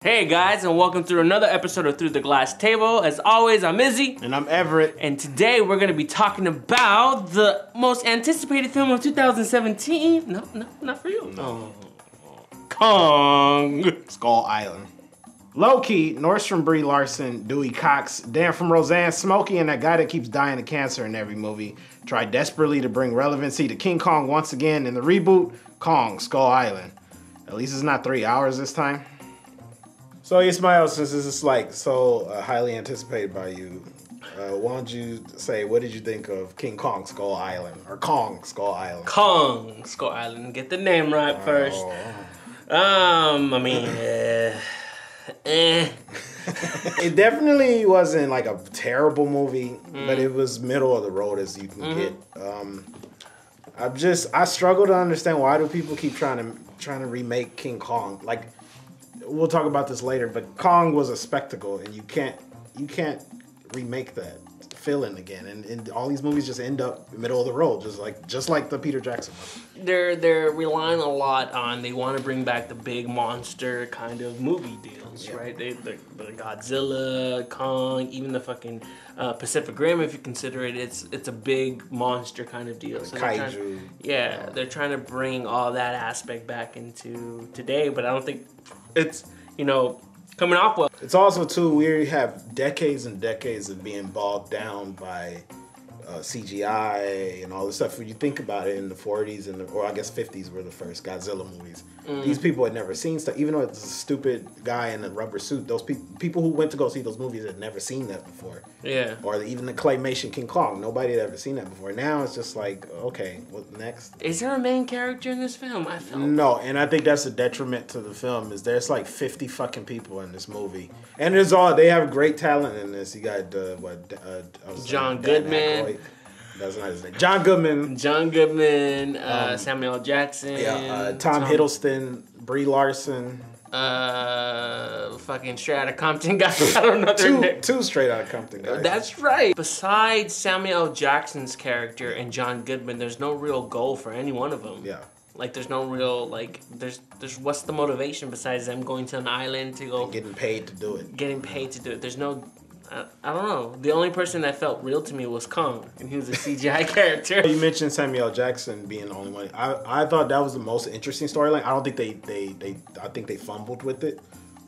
Hey guys, and welcome to another episode of Through the Glass Table. As always, I'm Izzy. And I'm Everett. And today we're going to be talking about the most anticipated film of 2017. No, not for you. No. Kong. Skull Island. Loki, Nordstrom Brie Larson, Dewey Cox, Dan from Roseanne, Smokey, and that guy that keeps dying of cancer in every movie try desperately to bring relevancy to King Kong once again in the reboot, Kong, Skull Island. At least it's not 3 hours this time. So Ismail, since this is like so highly anticipated by you, why don't you say, what did you think of King Kong Skull Island, or Kong Skull Island? Kong Skull Island. Get the name right first. It definitely wasn't like a terrible movie, but it was middle of the road as you can get. I struggle to understand why do people keep trying to remake King Kong. Like, we'll talk about this later, but Kong was a spectacle, and you can't remake that fill-in again. And all these movies just end up middle of the road, just like the Peter Jackson one. They're relying a lot on, they want to bring back the big monster kind of movie deals, right? The Godzilla, Kong, even the fucking Pacific Rim, if you consider it, it's a big monster kind of deal. So Kaiju. They're trying to bring all that aspect back into today, but I don't think it's, coming off well. It's also, too, we have decades and decades of being bogged down by CGI and all this stuff. When you think about it, in the 40s or I guess 50s were the first Godzilla movies. These people had never seen stuff. Even though it's a stupid guy in a rubber suit, those people who went to go see those movies had never seen that before. Yeah. Or even the claymation King Kong. Nobody had ever seen that before. Now it's just like, okay, what next? Is there a main character in this film? No, and I think that's a detriment to the film. Is there's like 50 fucking people in this movie, and they have great talent in this. You got John Goodman. That's not his name. John Goodman. Samuel Jackson. Tom Hiddleston, Brie Larson. Fucking Straight Outta Compton guys. I don't know their name. Two Straight Outta Compton guys. That's right. Besides Samuel Jackson's character and John Goodman, there's no real goal for any one of them. Yeah. Like, there's no real, there's what's the motivation besides them going to an island to go... Getting paid to do it. There's no... I don't know. The only person that felt real to me was Kong, and he was a CGI character. You mentioned Samuel Jackson being the only one. I thought that was the most interesting storyline. I don't think I think they fumbled with it,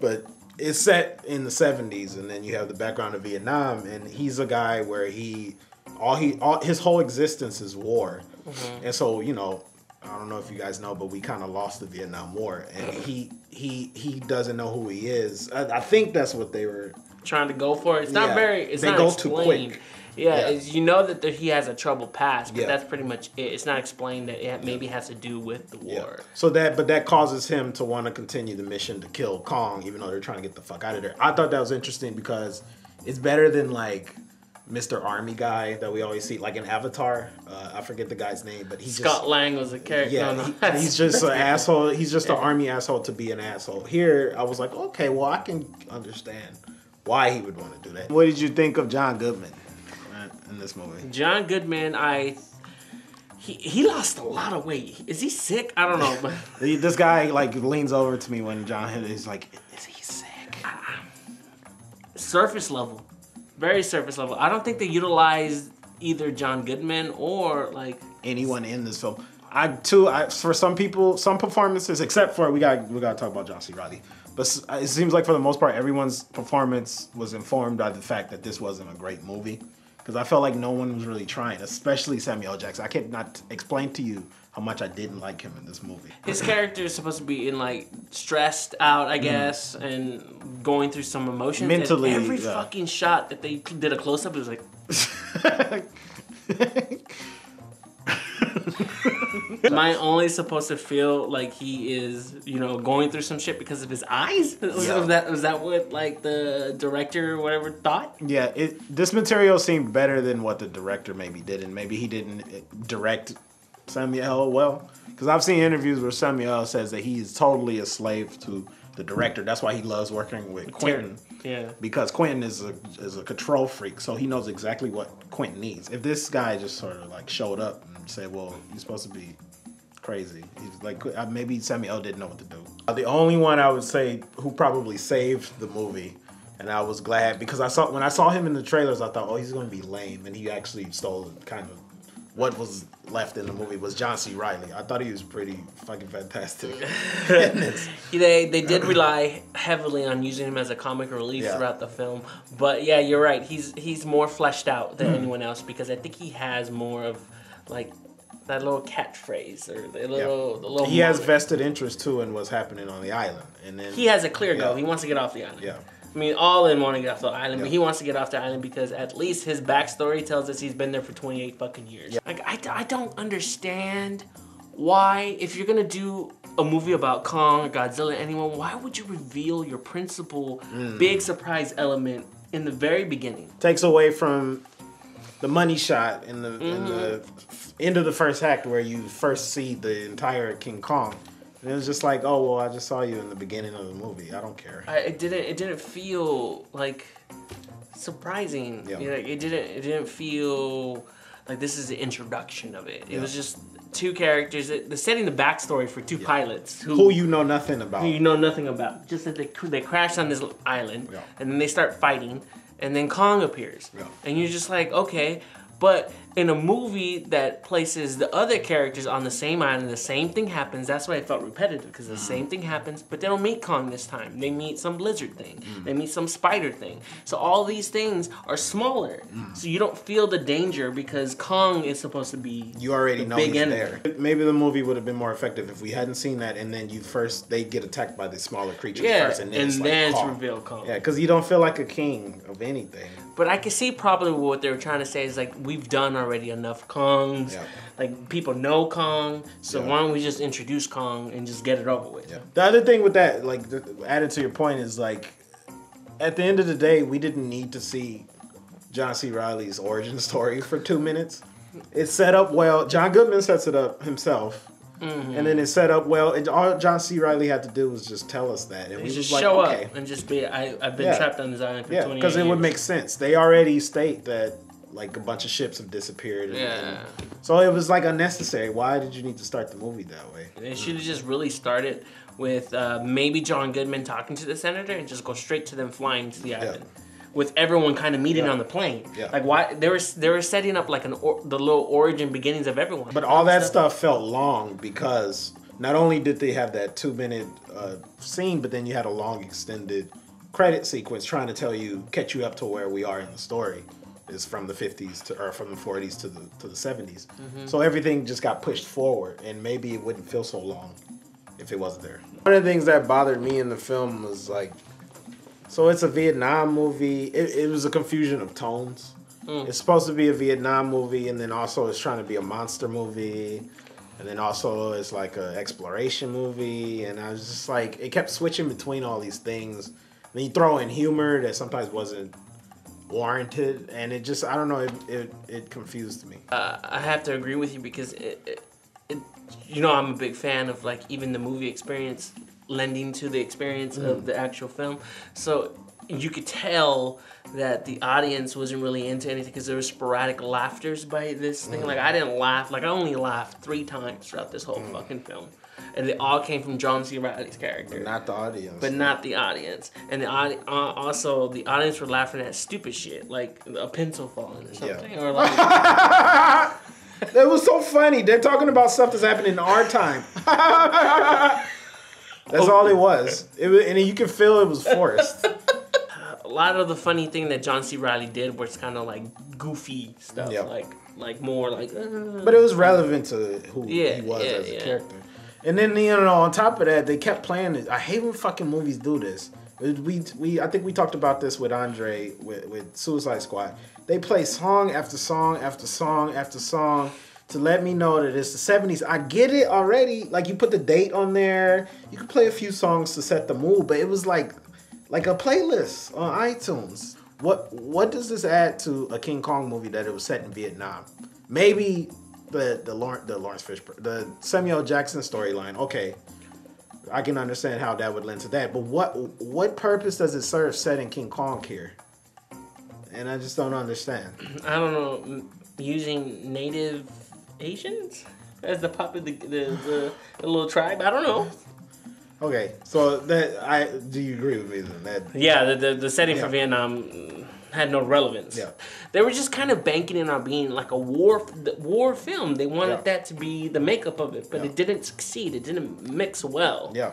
but it's set in the 70s, and then you have the background of Vietnam, and he's a guy where his whole existence is war, and so I don't know if you guys know, but we kind of lost the Vietnam War, and he doesn't know who he is. I think that's what they were trying to go for. It's not very. It's they not go explained. too quick. Yeah. You know that he has a troubled past, but that's pretty much it. It's not explained that it maybe has to do with the war. So that causes him to want to continue the mission to kill Kong, even though they're trying to get the fuck out of there. I thought that was interesting because it's better than like Mr. Army guy that we always see, like in Avatar. I forget the guy's name, but Scott Lang was a character. Yeah, he's just an asshole. He's just an army asshole to be an asshole. Here, I was like, okay, well, I can understand why he would want to do that. What did you think of John Goodman in this movie? John Goodman, he lost a lot of weight. Is he sick? I don't know. But this guy like leans over to me when John hit it. He's like, is he sick? Surface level. Very surface level. I don't think they utilized either John Goodman or like anyone in this film. For some people, some performances, except for we got to talk about John C. Reilly. But it seems like for the most part, everyone's performance was informed by the fact that this wasn't a great movie. Because I felt like no one was really trying, especially Samuel Jackson. I cannot explain to you how much I didn't like him in this movie. His character is supposed to be stressed out, I guess, and going through some emotions. Mentally, and every fucking shot that they did a close-up, it was like... Am I only supposed to feel like he is, going through some shit because of his eyes? Was that what like the director or whatever thought? Yeah, this material seemed better than what the director maybe did, and maybe he didn't direct Samuel well. Because I've seen interviews where Samuel says that he's totally a slave to the director. That's why he loves working with Quentin. Yeah. Because Quentin is a control freak, so he knows exactly what Quentin needs. If this guy just sort of like showed up and said, "Well, you're supposed to be crazy," he's like, maybe Samuel didn't know what to do. The only one I would say who probably saved the movie, and I was glad because when I saw him in the trailers, I thought, oh, he's going to be lame, and he actually stole kind of what was left in the movie was John C. Reilly. I thought he was pretty fucking fantastic. They did rely heavily on using him as a comic relief throughout the film, but yeah, you're right. He's more fleshed out than anyone else because I think he has more of like that little catchphrase or the little. He has vested interest too in what's happening on the island, and then he has a clear goal. He wants to get off the island. Yeah. I mean, all in want to get off the island, but he wants to get off the island because at least his backstory tells us he's been there for 28 fucking years. Yeah. Like, I don't understand why, if you're gonna do a movie about Kong or Godzilla, anyone, why would you reveal your principal big surprise element in the very beginning? Takes away from the money shot in the end of the first act where you first see the entire King Kong. And it was just like, oh well, I just saw you in the beginning of the movie. I don't care. It didn't feel like surprising. Yeah. You know, it didn't feel like this is the introduction of it. It was just two characters. They're setting the backstory for two pilots who you know nothing about. Who you know nothing about. Just that they crash on this island and then they start fighting, and then Kong appears, and you're just like, okay. But in a movie that places the other characters on the same island, the same thing happens. That's why it felt repetitive, because the same thing happens, but they don't meet Kong this time. They meet some lizard thing. They meet some spider thing. So all these things are smaller. So you don't feel the danger because Kong is supposed to be you already know he's enemy. there. Maybe the movie would have been more effective if we hadn't seen that, and then they get attacked by the smaller creatures first, and then it's revealed Kong. Yeah, because you don't feel like a king of anything. But I can see probably what they were trying to say is like, we've done already enough Kongs. Yeah. Like, people know Kong, so why don't we just introduce Kong and just get it over with? Yeah. The other thing with that, like, added to your point, is like, at the end of the day, we didn't need to see John C. Reilly's origin story for 2 minutes. It's set up well. John Goodman sets it up himself. And then it's set up well. And all John C. Reilly had to do was just tell us that. And we just was show like, okay. up and just be, I've been trapped on this island for 20 years. Because it would make sense. They already state that, like, a bunch of ships have disappeared. And so it was, like, unnecessary. Why did you need to start the movie that way? They should have just really started with maybe John Goodman talking to the senator and just go straight to them flying to the island. With everyone kind of meeting on the plane. Like, why they were setting up like the little origin beginnings of everyone. But all that stuff felt long because not only did they have that 2-minute scene, but then you had a long extended credit sequence trying to catch you up to where we are in the story. Is from the 50s or from the 40s to the 70s. So everything just got pushed forward, and maybe it wouldn't feel so long if it wasn't there. One of the things that bothered me in the film was like, so it's a Vietnam movie. It was a confusion of tones. It's supposed to be a Vietnam movie, and then also it's trying to be a monster movie, and then also it's like an exploration movie. And I was just like, it kept switching between all these things. And then you throw in humor that sometimes wasn't warranted, and it just, I don't know, it confused me. I have to agree with you because you know, I'm a big fan of like even the movie experience lending to the experience of the actual film. So you could tell that the audience wasn't really into anything because there were sporadic laughters by this thing. Like, I didn't laugh. Like, I only laughed 3 times throughout this whole fucking film. And they all came from John C. Reilly's character. But not the audience. But not the audience. And the also, the audience were laughing at stupid shit, like a pencil falling or something. Yeah. Or like... That was so funny. They're talking about stuff that's happening in our time. That's all it was. And you could feel it was forced. A lot of the funny thing that John C. Reilly did was kind of like goofy stuff, like more like. But it was relevant to who he was as a character. And then, you know, on top of that, they kept playing it. I hate when fucking movies do this. I think we talked about this with Andre with Suicide Squad. They play song after song after song after song to let me know that it's the 70s. I get it already. Like, you put the date on there. You could play a few songs to set the mood, but it was like a playlist on iTunes. What does this add to a King Kong movie that it was set in Vietnam? Maybe the Lawrence Fishburne, the Samuel Jackson storyline. Okay, I can understand how that would lend to that. But what purpose does it serve setting King Kong here? And I just don't understand. I don't know. Using native Asians as the little tribe? I don't know. Okay, so do you agree with me then? Yeah, the setting for Vietnam had no relevance. Yeah. They were just kind of banking it on being like a war film. They wanted that to be the makeup of it, but it didn't succeed. It didn't mix well. Yeah.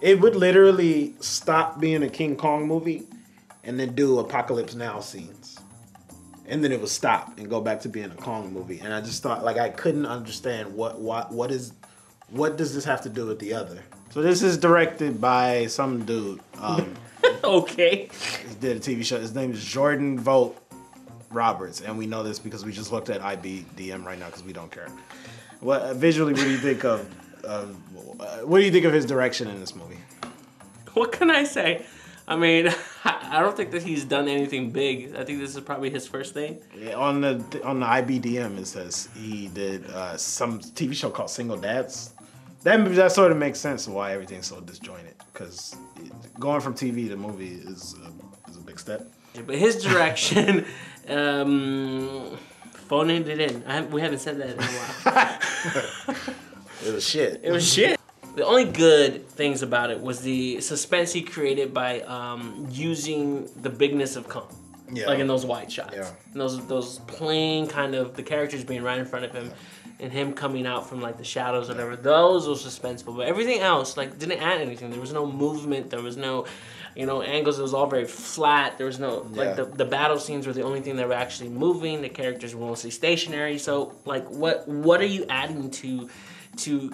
It would literally stop being a King Kong movie and then do Apocalypse Now scenes. And then it would stop and go back to being a Kong movie. And I just thought, like, I couldn't understand what does this have to do with the other? So this is directed by some dude. Okay. He did a TV show. His name is Jordan Vogt Roberts. And we know this because we just looked at IBDM right now because we don't care. Visually, what do you think of his direction in this movie? What can I say? I mean, I don't think that he's done anything big. I think this is probably his first thing. Yeah, on the IBDM, it says he did some TV show called Single Dads. That sort of makes sense why everything's so disjointed. Because going from TV to movie is a big step. Yeah, but his direction, phoning it in. We haven't said that in a while. It was shit. It was shit. The only good things about it was the suspense he created by using the bigness of Kong. Yeah. Like in those wide shots. Yeah. And those plain kind of, the characters being right in front of him and him coming out from like the shadows or whatever. Those were suspenseful. But everything else, like, didn't add anything. There was no movement. There was no, angles. It was all very flat. There was no, like, the battle scenes were the only thing that were actually moving. The characters were mostly stationary. So, like, what are you adding to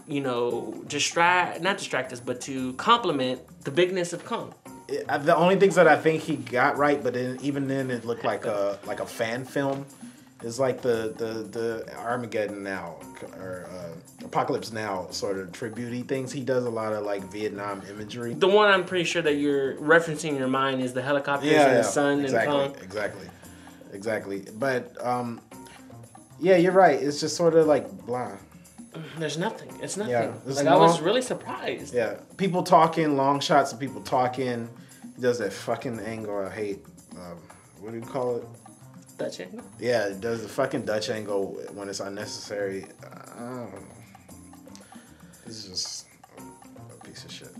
not distract us, but to complement the bigness of Kong? The only things that I think he got right, but even then it looked like a fan film, is like the Armageddon Now or Apocalypse Now sort of tribute-y things. He does a lot of like Vietnam imagery. The one I'm pretty sure that you're referencing in your mind is the helicopters and the sun and Kong. Exactly. But you're right. It's just sort of like blah. There's nothing. It's nothing. Yeah, I was really surprised. Yeah, people talking, long shots of people talking. He does that fucking angle I hate. What do you call it? Dutch angle? Yeah, it does the fucking Dutch angle when it's unnecessary. I don't know. This is just a piece of shit.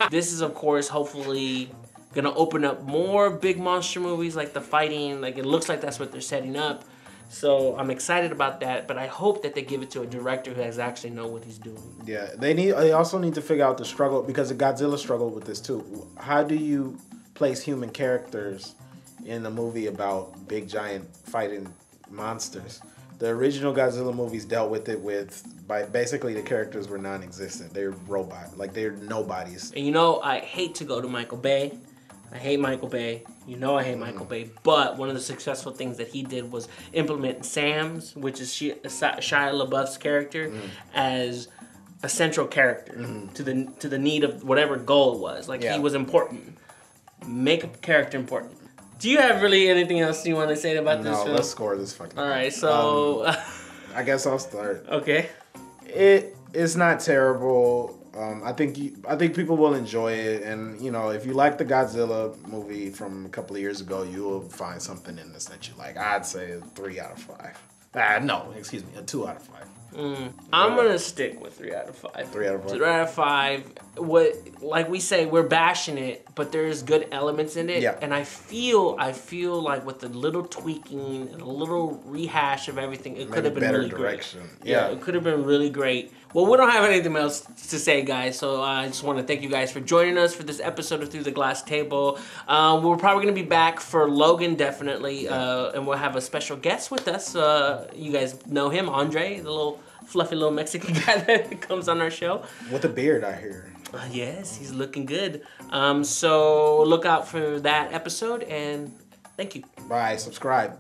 This is, of course, hopefully gonna open up more big monster movies, like the fighting. Like, it looks like that's what they're setting up. So I'm excited about that, but I hope that they give it to a director who has actually know what he's doing. Yeah, they also need to figure out the struggle, because the Godzilla struggled with this too. How do you place human characters in a movie about big giant fighting monsters? The original Godzilla movies dealt with it by basically the characters were non-existent. They're robots, like they're nobodies. And I hate to go to Michael Bay. I hate Michael Bay. I hate Michael Bay. But one of the successful things that he did was implement Sam's, which is Shia LaBeouf's character, as a central character to the need of whatever goal it was. Like, he was important. Make a character important. Do you have really anything else you want to say about this film? No, let's score this fucking All right, so... I guess I'll start. Okay. It's not terrible. I think people will enjoy it, and if you like the Godzilla movie from a couple of years ago, you will find something in this that you like. I'd say a 3 out of 5. No, excuse me, a 2 out of 5. I'm gonna stick with 3 out of 5. 3 out of 5. 3 out of 5. Like we say, we're bashing it, but there's good elements in it. Yeah. And I feel like with a little tweaking and a little rehash of everything, it could have been really direction. Great. Yeah, it could have been really great. Well, we don't have anything else to say, guys, so I just want to thank you guys for joining us for this episode of Through the Glass Table. We're probably going to be back for Logan, definitely, and we'll have a special guest with us. You guys know him, Andre, the little fluffy little Mexican guy that comes on our show. With a beard, I hear. Yes, he's looking good. So look out for that episode, and thank you. Bye. Subscribe.